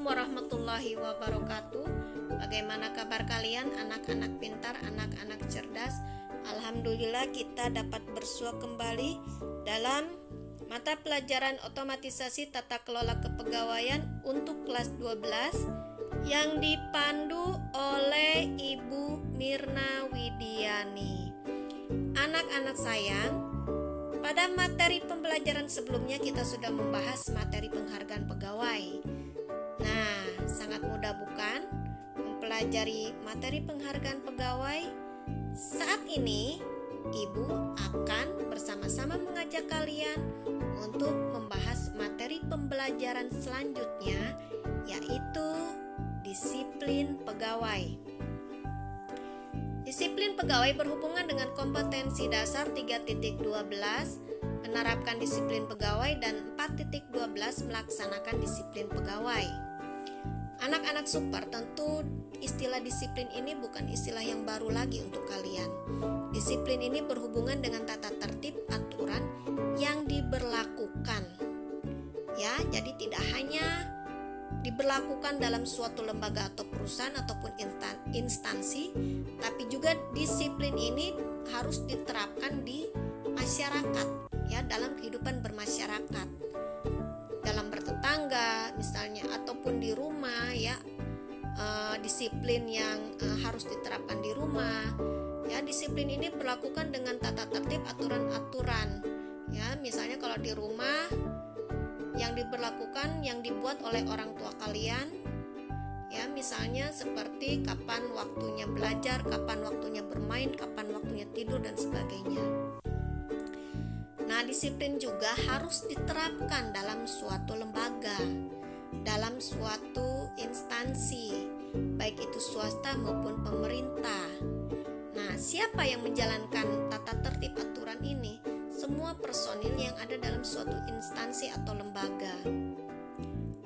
warahmatullahi wabarakatuh. Bagaimana kabar kalian anak-anak pintar, anak-anak cerdas? Alhamdulillah kita dapat bersua kembali dalam mata pelajaran otomatisasi tata kelola kepegawaian untuk kelas 12 yang dipandu oleh Ibu Mirna Widiani. Anak-anak sayang, pada materi pembelajaran sebelumnya kita sudah membahas materi penghargaan pegawai. Nah, sangat mudah bukan mempelajari materi penghargaan pegawai? Saat ini Ibu akan bersama-sama mengajak kalian untuk membahas materi pembelajaran selanjutnya, yaitu disiplin pegawai. Disiplin pegawai berhubungan dengan kompetensi dasar 3.12, menerapkan disiplin pegawai, dan 4.12 melaksanakan disiplin pegawai. Anak-anak super, tentu istilah disiplin ini bukan istilah yang baru lagi untuk kalian. Disiplin ini berhubungan dengan tata tertib aturan yang diberlakukan. Ya, jadi tidak hanya diberlakukan dalam suatu lembaga atau perusahaan ataupun instansi, tapi juga disiplin ini harus diterapkan di masyarakat, ya, dalam kehidupan bermasyarakat, dalam bertetangga misalnya, ataupun di rumah, ya. Disiplin yang harus diterapkan di rumah, ya. Disiplin ini berlakukan dengan tata tertib aturan-aturan, ya. Misalnya kalau di rumah yang diberlakukan, yang dibuat oleh orang tua kalian, ya, misalnya seperti kapan waktunya belajar, kapan waktunya bermain, kapan waktunya tidur, dan sebagainya. Nah, disiplin juga harus diterapkan dalam suatu lembaga, dalam suatu instansi, baik itu swasta maupun pemerintah. Nah, siapa yang menjalankan tata tertib aturan ini? Semua personil yang ada dalam suatu instansi atau lembaga.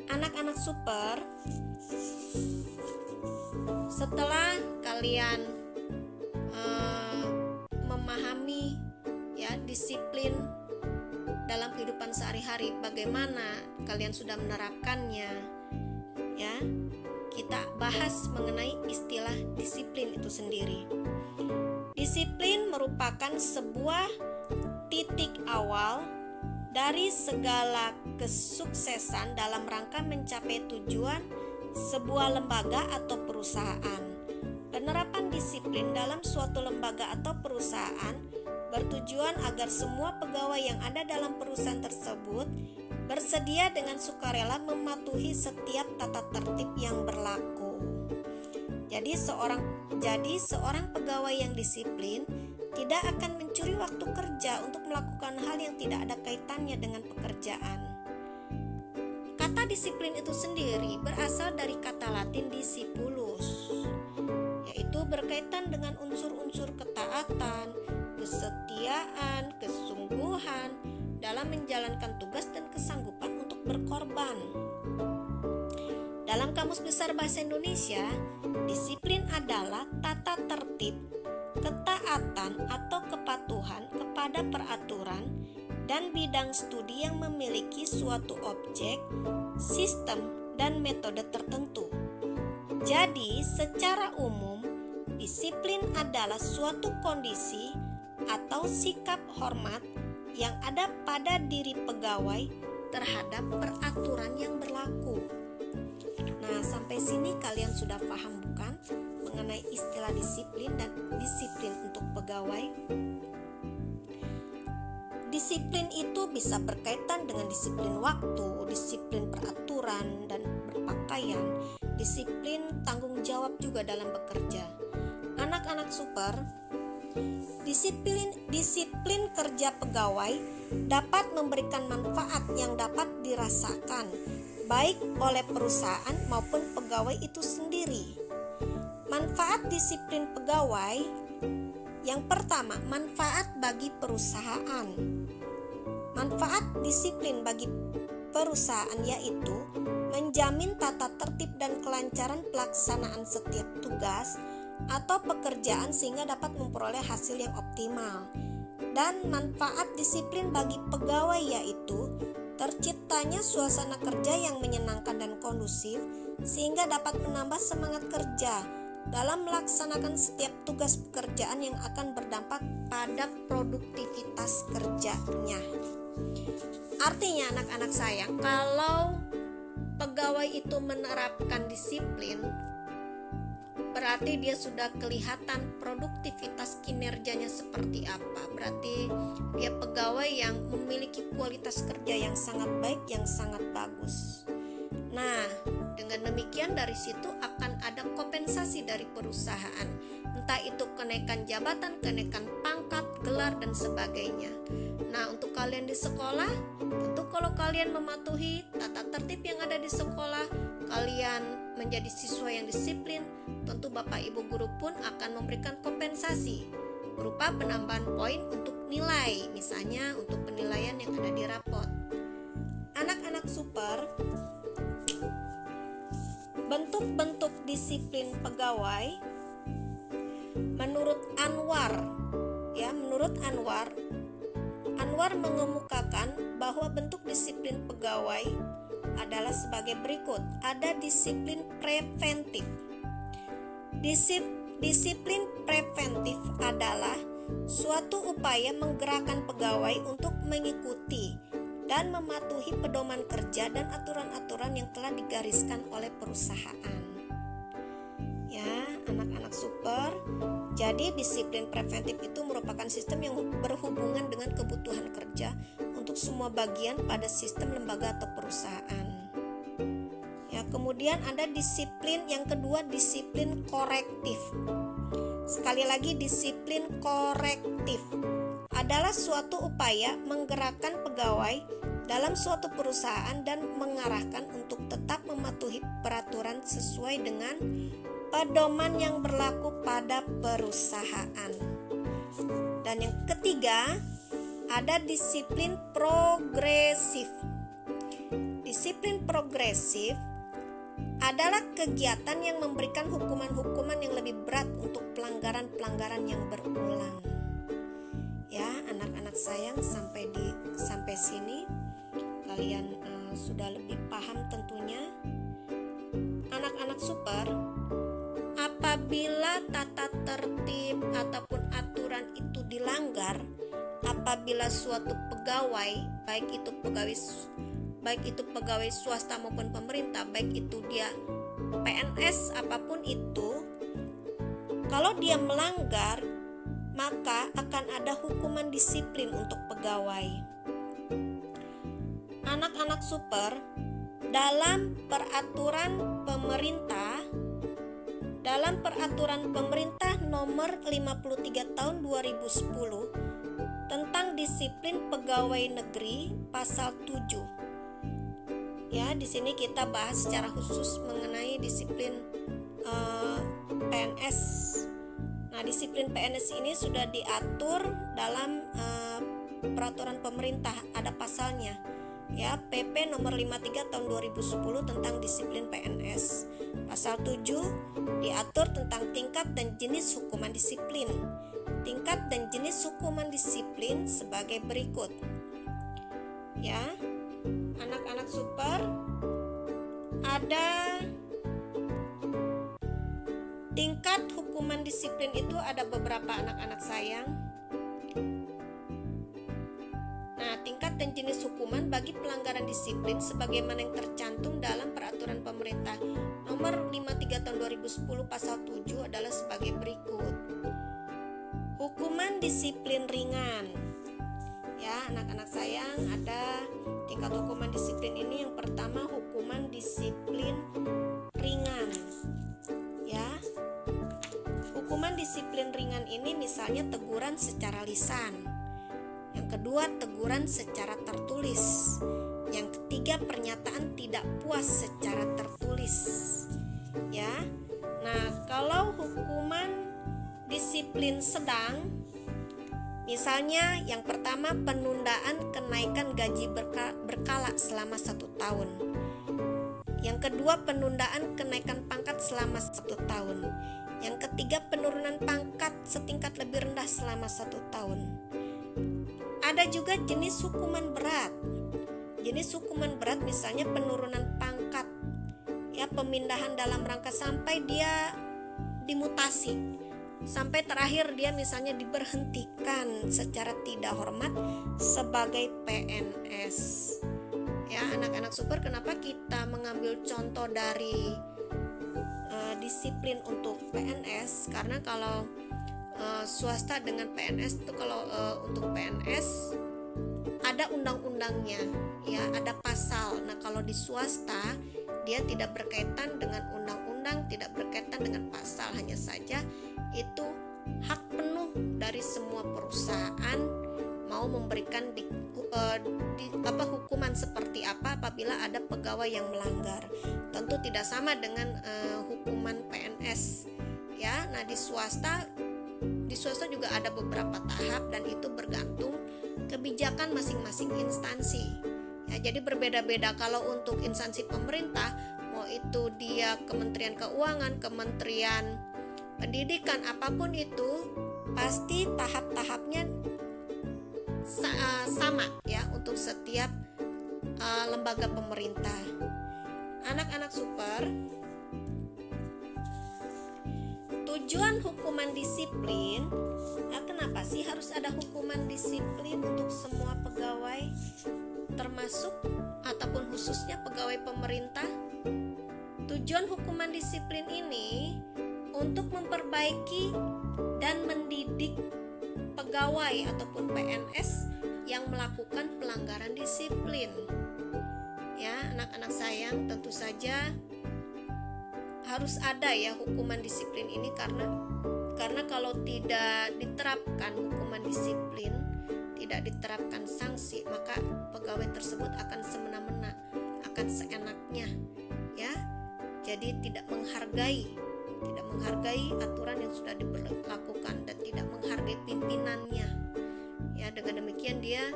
Anak-anak super, setelah kalian memahami, ya, disiplin dalam kehidupan sehari-hari, bagaimana kalian sudah menerapkannya, ya, kita bahas mengenai istilah disiplin itu sendiri. Disiplin merupakan sebuah titik awal dari segala kesuksesan dalam rangka mencapai tujuan sebuah lembaga atau perusahaan. Penerapan disiplin dalam suatu lembaga atau perusahaan bertujuan agar semua pegawai yang ada dalam perusahaan tersebut bersedia dengan sukarela mematuhi setiap tata tertib yang berlaku. Jadi seorang pegawai yang disiplin tidak akan mencuri waktu kerja untuk melakukan hal yang tidak ada kaitannya dengan pekerjaan. Kata disiplin itu sendiri berasal dari kata Latin discipulus, yaitu berkaitan dengan unsur-unsur ketaatan, kesetiaan, kesungguhan dalam menjalankan tugas dan kesanggupan untuk berkorban. Dalam Kamus Besar Bahasa Indonesia, disiplin adalah tata tertib, ketaatan atau kepatuhan kepada peraturan dan bidang studi yang memiliki suatu objek, sistem, dan metode tertentu. Jadi, secara umum, disiplin adalah suatu kondisi atau sikap hormat yang ada pada diri pegawai terhadap peraturan yang berlaku. Nah, sampai sini kalian sudah paham bukan mengenai istilah disiplin dan disiplin untuk pegawai? Disiplin itu bisa berkaitan dengan disiplin waktu, disiplin peraturan dan berpakaian, disiplin tanggung jawab juga dalam bekerja. Anak-anak super, disiplin kerja pegawai dapat memberikan manfaat yang dapat dirasakan baik oleh perusahaan maupun pegawai itu sendiri. Manfaat disiplin pegawai, yang pertama, manfaat bagi perusahaan. Manfaat disiplin bagi perusahaan yaitu menjamin tata tertib dan kelancaran pelaksanaan setiap tugas atau pekerjaan sehingga dapat memperoleh hasil yang optimal. Dan manfaat disiplin bagi pegawai yaitu terciptanya suasana kerja yang menyenangkan dan kondusif sehingga dapat menambah semangat kerja dalam melaksanakan setiap tugas pekerjaan yang akan berdampak pada produktivitas kerjanya. Artinya anak-anak sayang, kalau pegawai itu menerapkan disiplin, berarti dia sudah kelihatan produktivitas kinerjanya seperti apa. Berarti dia pegawai yang memiliki kualitas kerja yang sangat baik, yang sangat bagus. Nah, dengan demikian dari situ akan ada kompensasi dari perusahaan, entah itu kenaikan jabatan, kenaikan pangkat, gelar, dan sebagainya. Nah, untuk kalian di sekolah, tentu kalau kalian mematuhi tata tertib yang ada di sekolah, kalian menjadi siswa yang disiplin, tentu Bapak Ibu guru pun akan memberikan kompensasi berupa penambahan poin untuk nilai, misalnya untuk penilaian yang ada di rapot. Anak-anak super, bentuk-bentuk disiplin pegawai menurut Anwar mengemukakan bahwa bentuk disiplin pegawai adalah sebagai berikut. Ada disiplin preventif. Disiplin preventif adalah suatu upaya menggerakkan pegawai untuk mengikuti dan mematuhi pedoman kerja dan aturan-aturan yang telah digariskan oleh perusahaan. Ya, anak-anak super. Jadi disiplin preventif itu merupakan sistem yang berhubungan dengan kebutuhan kerja untuk semua bagian pada sistem lembaga atau perusahaan. Ya, kemudian ada disiplin yang kedua, disiplin korektif. Sekali lagi, disiplin korektif adalah suatu upaya menggerakkan pegawai dalam suatu perusahaan dan mengarahkan untuk tetap mematuhi peraturan sesuai dengan pedoman yang berlaku pada perusahaan. Dan yang ketiga, ada disiplin progresif. Disiplin progresif adalah kegiatan yang memberikan hukuman-hukuman yang lebih berat untuk pelanggaran-pelanggaran yang berulang. Ya, anak-anak sayang, sampai sini kalian sudah lebih paham tentunya. Anak-anak super, apabila tata tertib ataupun aturan itu dilanggar, apabila suatu pegawai, baik itu pegawai swasta maupun pemerintah, baik itu dia PNS apapun itu, kalau dia melanggar, maka akan ada hukuman disiplin untuk pegawai. Anak-anak super, dalam peraturan pemerintah nomor 53 tahun 2010 tentang disiplin pegawai negeri pasal 7. Ya, di sini kita bahas secara khusus mengenai disiplin PNS. Nah, disiplin PNS ini sudah diatur dalam peraturan pemerintah, ada pasalnya. Ya, PP nomor 53 tahun 2010 tentang disiplin PNS. Pasal 7 diatur tentang tingkat dan jenis hukuman disiplin. Tingkat dan jenis hukuman disiplin sebagai berikut. Ya, anak-anak super, ada tingkat hukuman disiplin itu ada beberapa, anak-anak sayang. Nah, tingkat dan jenis hukuman bagi pelanggaran disiplin sebagaimana yang tercantum dalam peraturan pemerintah nomor 53 tahun 2010 pasal 7 adalah sebagai berikut. Hukuman disiplin ringan. Ya, anak-anak sayang, ada tingkat hukuman disiplin ini. Yang pertama, hukuman disiplin ringan. Ya. Hukuman disiplin ringan ini misalnya teguran secara lisan. Yang kedua, teguran secara tertulis. Yang ketiga, pernyataan tidak puas secara tertulis. Ya. Nah, kalau hukuman disiplin sedang, misalnya yang pertama, penundaan kenaikan gaji berkala selama 1 tahun. Yang kedua, penundaan kenaikan pangkat selama 1 tahun. Yang ketiga, penurunan pangkat setingkat lebih rendah selama 1 tahun. Ada juga jenis hukuman berat. Jenis hukuman berat misalnya penurunan pangkat. Ya, ya, pemindahan dalam rangka sampai dia dimutasi, sampai terakhir dia misalnya diberhentikan secara tidak hormat sebagai PNS. Ya, anak-anak super, kenapa kita mengambil contoh dari disiplin untuk PNS? Karena kalau swasta dengan PNS itu, kalau untuk PNS ada undang-undangnya, ya, ada pasal. Nah, kalau di swasta dia tidak berkaitan dengan undang-undang, tidak berkaitan dengan pasal, hanya saja itu hak penuh dari semua perusahaan mau memberikan hukuman seperti apa apabila ada pegawai yang melanggar. Tentu tidak sama dengan hukuman PNS, ya. Nah, di swasta juga ada beberapa tahap dan itu bergantung kebijakan masing-masing instansi. Ya, jadi berbeda-beda. Kalau untuk instansi pemerintah, mau itu dia Kementerian Keuangan, Kementerian Pendidikan, apapun itu, pasti tahap-tahapnya sama, ya, untuk setiap lembaga pemerintah. Anak-anak super, tujuan hukuman disiplin, kenapa sih harus ada hukuman disiplin untuk semua pegawai, termasuk ataupun khususnya pegawai pemerintah? Tujuan hukuman disiplin ini untuk memperbaiki dan mendidik pegawai ataupun PNS yang melakukan pelanggaran disiplin. Ya, anak-anak sayang, tentu saja harus ada, ya, hukuman disiplin ini, karena kalau tidak diterapkan hukuman disiplin, tidak diterapkan sanksi, maka pegawai tersebut akan semena-mena, akan seenaknya, ya. Jadi tidak menghargai aturan yang sudah diberlakukan dan tidak menghargai pimpinannya. Ya, dengan demikian dia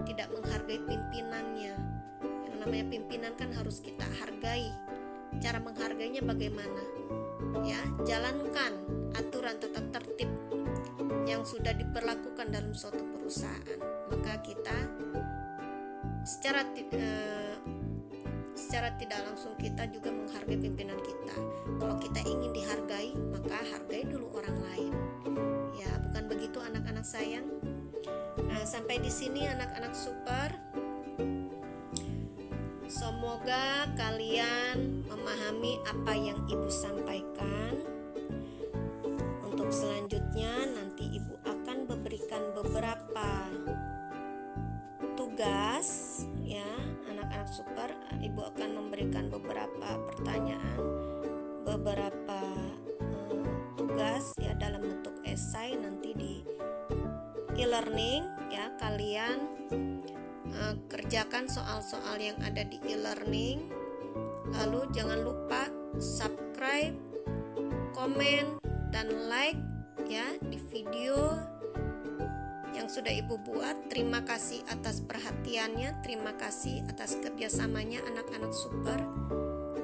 tidak menghargai pimpinannya. Yang namanya pimpinan kan harus kita hargai. Cara menghargainya bagaimana? Ya, jalankan aturan tata tertib yang sudah diberlakukan dalam suatu perusahaan. Maka kita secara tidak langsung kita juga menghargai pimpinan kita. Kalau kita ingin dihargai, maka hargai dulu orang lain. Ya, bukan begitu anak-anak sayang? Nah, sampai di sini anak-anak super. Semoga kalian memahami apa yang Ibu sampaikan. Untuk selanjutnya nanti Ibu akan memberikan beberapa tugas, ya, anak-anak super. Ibu akan memberikan beberapa pertanyaan, beberapa tugas, ya, dalam bentuk esai nanti di e-learning, ya. Kalian kerjakan soal-soal yang ada di e-learning. Lalu jangan lupa subscribe, komen, dan like, ya, di video yang sudah Ibu buat. Terima kasih atas perhatiannya, terima kasih atas kerjasamanya anak-anak super.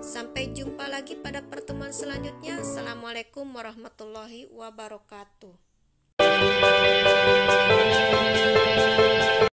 Sampai jumpa lagi pada pertemuan selanjutnya. Assalamualaikum warahmatullahi wabarakatuh.